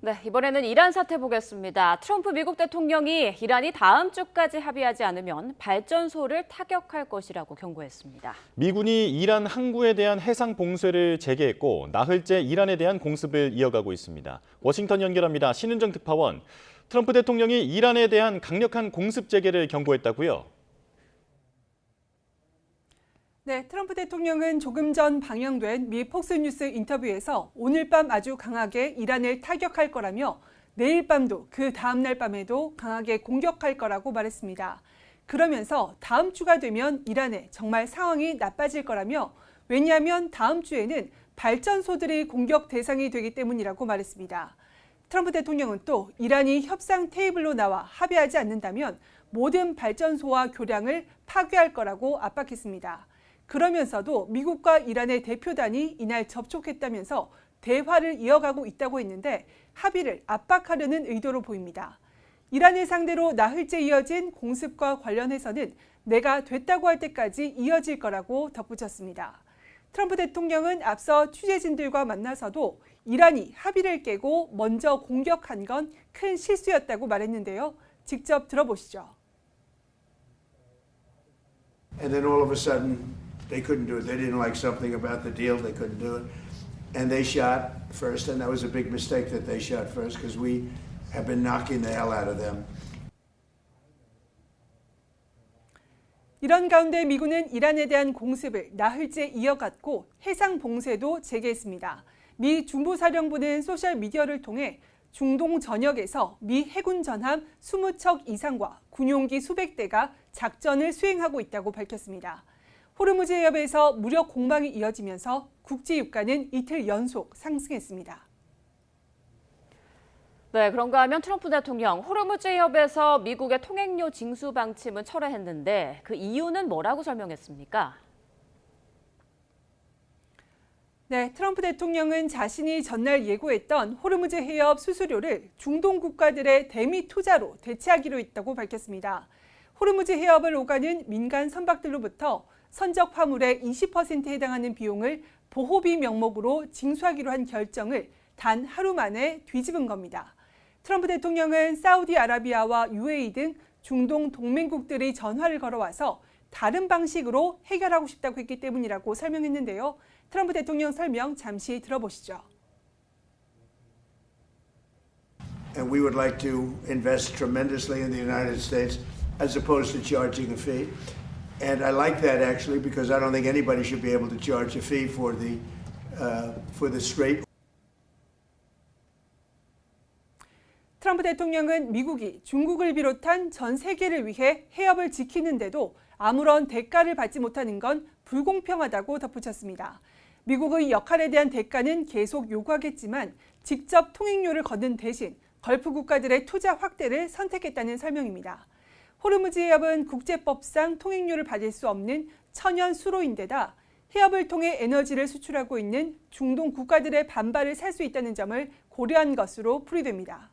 네, 이번에는 이란 사태 보겠습니다. 트럼프 미국 대통령이 이란이 다음 주까지 합의하지 않으면 발전소를 타격할 것이라고 경고했습니다. 미군이 이란 항구에 대한 해상 봉쇄를 재개했고 나흘째 이란에 대한 공습을 이어가고 있습니다. 워싱턴 연결합니다. 신은정 특파원. 트럼프 대통령이 이란에 대한 강력한 공습 재개를 경고했다고요? 네, 트럼프 대통령은 조금 전 방영된 미 폭스뉴스 인터뷰에서 오늘 밤 아주 강하게 이란을 타격할 거라며 내일 밤도 그 다음 날 밤에도 강하게 공격할 거라고 말했습니다. 그러면서 다음 주가 되면 이란에 정말 상황이 나빠질 거라며 왜냐하면 다음 주에는 발전소들이 공격 대상이 되기 때문이라고 말했습니다. 트럼프 대통령은 또 이란이 협상 테이블로 나와 합의하지 않는다면 모든 발전소와 교량을 파괴할 거라고 압박했습니다. 그러면서도 미국과 이란의 대표단이 이날 접촉했다면서 대화를 이어가고 있다고 했는데 합의를 압박하려는 의도로 보입니다. 이란을 상대로 나흘째 이어진 공습과 관련해서는 내가 됐다고 할 때까지 이어질 거라고 덧붙였습니다. 트럼프 대통령은 앞서 취재진들과 만나서도 이란이 합의를 깨고 먼저 공격한 건 큰 실수였다고 말했는데요. 직접 들어보시죠. And then all of a sudden they couldn't do it. They didn't like something about the deal. They couldn't do it. And they shot first, and that was a big mistake that they shot first because we have been knocking the hell out of them. 이런 가운데 미군은 이란에 대한 공습을 나흘째 이어갔고 해상 봉쇄도 재개했습니다. 미 중부사령부는 소셜미디어를 통해 중동 전역에서 미 해군 전함 20척 이상과 군용기 수백 대가 작전을 수행하고 있다고 밝혔습니다. 호르무즈 해협에서 무력 공방이 이어지면서 국제 유가는 이틀 연속 상승했습니다. 네, 그런가 하면 트럼프 대통령 호르무즈 해협에서 미국의 통행료 징수 방침은 철회했는데 그 이유는 뭐라고 설명했습니까? 네, 트럼프 대통령은 자신이 전날 예고했던 호르무즈 해협 수수료를 중동 국가들의 대미 투자로 대체하기로 했다고 밝혔습니다. 호르무즈 해협을 오가는 민간 선박들로부터 선적 화물의 20%에 해당하는 비용을 보호비 명목으로 징수하기로 한 결정을 단 하루 만에 뒤집은 겁니다. 트럼프 대통령은 사우디아라비아와 UAE 등 중동 동맹국들이 전화를 걸어와서 다른 방식으로 해결하고 싶다고 했기 때문이라고 설명했는데요. 트럼프 대통령 설명 잠시 들어보시죠. And we would like to invest tremendously in the United States as opposed to charging a fee. And I like that actually because I don't think anybody should be able to charge a fee for the strait. 트럼프 대통령은 미국이 중국을 비롯한 전 세계를 위해 해협을 지키는데도 아무런 대가를 받지 못하는 건 불공평하다고 덧붙였습니다. 미국의 역할에 대한 대가는 계속 요구하겠지만 직접 통행료를 걷는 대신 걸프 국가들의 투자 확대를 선택했다는 설명입니다. 호르무즈 해협은 국제법상 통행료를 받을 수 없는 천연 수로인데다 해협을 통해 에너지를 수출하고 있는 중동 국가들의 반발을 살 수 있다는 점을 고려한 것으로 풀이됩니다.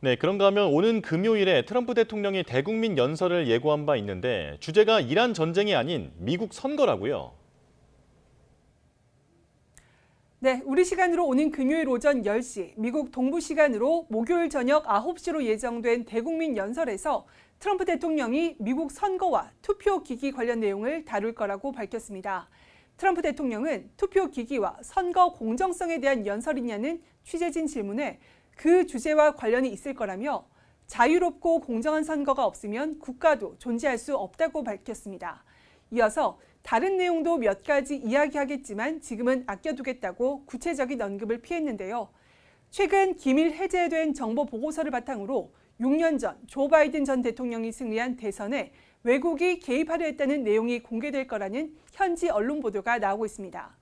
네, 그런가 하면 오는 금요일에 트럼프 대통령이 대국민 연설을 예고한 바 있는데 주제가 이란 전쟁이 아닌 미국 선거라고요. 네, 우리 시간으로 오는 금요일 오전 10시, 미국 동부 시간으로 목요일 저녁 9시로 예정된 대국민 연설에서 트럼프 대통령이 미국 선거와 투표 기기 관련 내용을 다룰 거라고 밝혔습니다. 트럼프 대통령은 투표 기기와 선거 공정성에 대한 연설이냐는 취재진 질문에 그 주제와 관련이 있을 거라며 자유롭고 공정한 선거가 없으면 국가도 존재할 수 없다고 밝혔습니다. 이어서 다른 내용도 몇 가지 이야기하겠지만 지금은 아껴두겠다고 구체적인 언급을 피했는데요. 최근 기밀 해제된 정보 보고서를 바탕으로 6년 전 조 바이든 전 대통령이 승리한 대선에 외국이 개입하려 했다는 내용이 공개될 거라는 현지 언론 보도가 나오고 있습니다.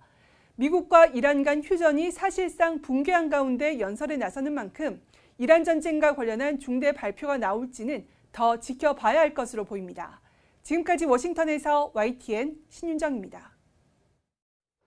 미국과 이란 간 휴전이 사실상 붕괴한 가운데 연설에 나서는 만큼 이란 전쟁과 관련한 중대 발표가 나올지는 더 지켜봐야 할 것으로 보입니다. 지금까지 워싱턴에서 YTN 신윤정입니다.